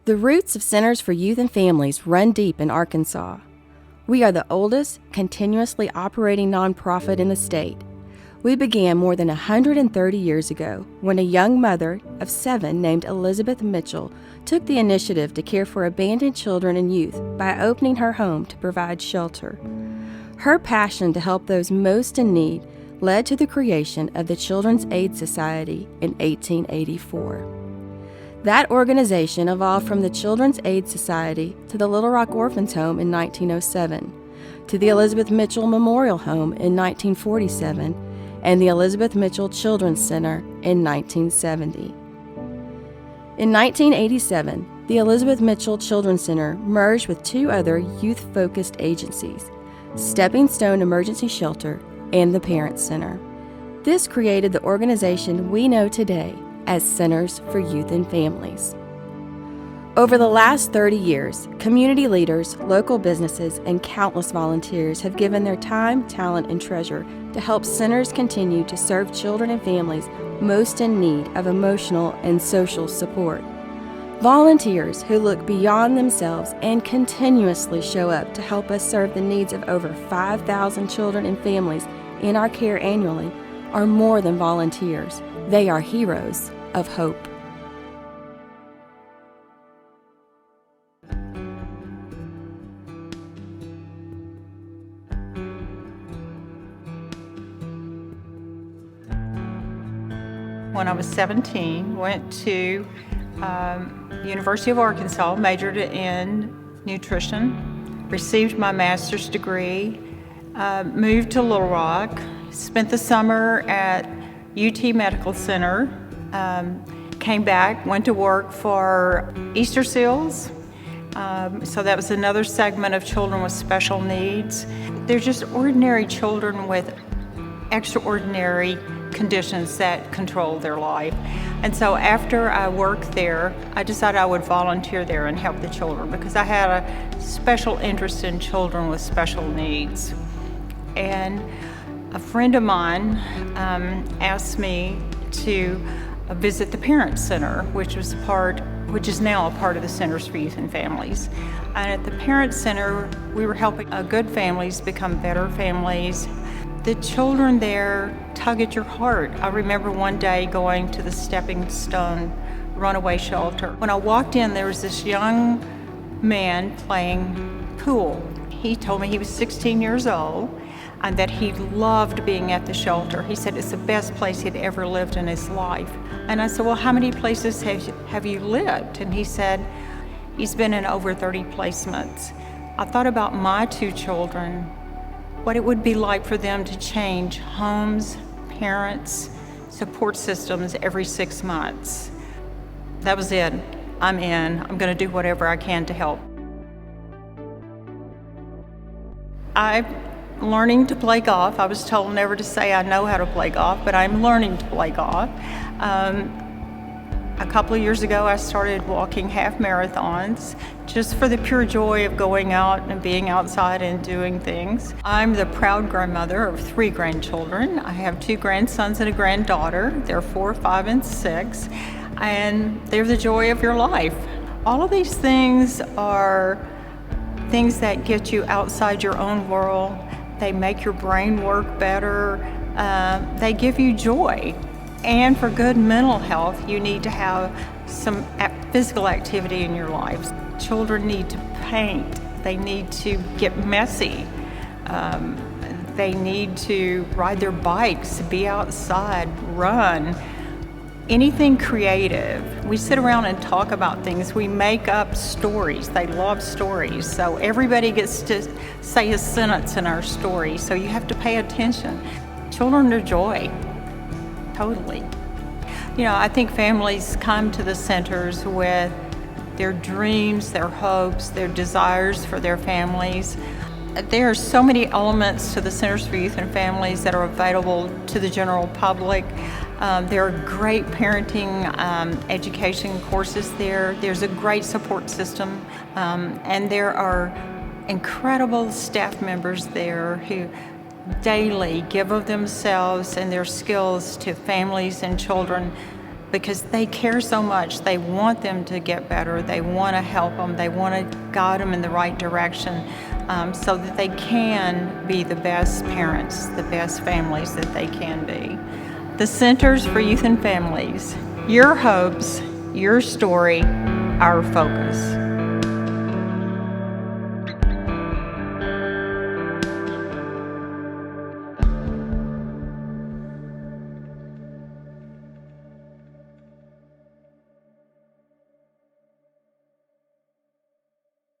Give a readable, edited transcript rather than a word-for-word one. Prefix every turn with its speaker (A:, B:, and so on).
A: The roots of Centers for Youth and Families run deep in Arkansas. We are the oldest, continuously operating nonprofit in the state. We began more than 130 years ago when a young mother of 7 named Elizabeth Mitchell took the initiative to care for abandoned children and youth by opening her home to provide shelter. Her passion to help those most in need led to the creation of the Children's Aid Society in 1884. That organization evolved from the Children's Aid Society to the Little Rock Orphans Home in 1907, to the Elizabeth Mitchell Memorial Home in 1947, and the Elizabeth Mitchell Children's Center in 1970. In 1987, the Elizabeth Mitchell Children's Center merged with 2 other youth-focused agencies, Stepping Stone Emergency Shelter and the Parent Center. This created the organization we know today as Centers for Youth and Families. Over the last 30 years, community leaders, local businesses, and countless volunteers have given their time, talent, and treasure to help centers continue to serve children and families most in need of emotional and social support. Volunteers who look beyond themselves and continuously show up to help us serve the needs of over 5,000 children and families in our care annually are more than volunteers. They are heroes of hope.
B: When I was 17, went to University of Arkansas, majored in nutrition, received my master's degree, moved to Little Rock, spent the summer at UT Medical Center, came back, went to work for Easter Seals. So that was another segment of children with special needs. They're just ordinary children with extraordinary conditions that control their life. And so after I worked there, I decided I would volunteer there and help the children because I had a special interest in children with special needs. And a friend of mine asked me to visit the Parent Center, which is now a part of the Centers for Youth and Families. And at the Parent Center, we were helping good families become better families. The children there tug at your heart. I remember one day going to the Stepping Stone runaway shelter. When I walked in, there was this young man playing pool. He told me he was 16 years old and that he loved being at the shelter. He said it's the best place he'd ever lived in his life. And I said, well, how many places have you lived? And he said, he's been in over 30 placements. I thought about my 2 children, what it would be like for them to change homes, parents, support systems every 6 months. That was it. I'm in. I'm going to do whatever I can to help. I'm learning to play golf. I was told never to say I know how to play golf, but I'm learning to play golf. A couple of years ago, I started walking half marathons just for the pure joy of going out and being outside and doing things. I'm the proud grandmother of 3 grandchildren. I have 2 grandsons and a granddaughter. They're 4, 5, and 6, and they're the joy of your life. All of these things are things that get you outside your own world. They make your brain work better. They give you joy. And for good mental health, you need to have some physical activity in your lives. Children need to paint. They need to get messy. They need to ride their bikes, be outside, run. Anything creative. We sit around and talk about things. We make up stories. They love stories. So everybody gets to say a sentence in our story. So you have to pay attention. Children are joy. Totally. You know, I think families come to the centers with their dreams, their hopes, their desires for their families. There are so many elements to the Centers for Youth and Families that are available to the general public. There are great parenting education courses there. There's a great support system, and there are incredible staff members there who daily give of themselves and their skills to families and children because they care so much. They want them to get better. They want to help them. They want to guide them in the right direction, so that they can be the best parents, the best families that they can be. The Centers for Youth and Families, your hopes, your story, our focus.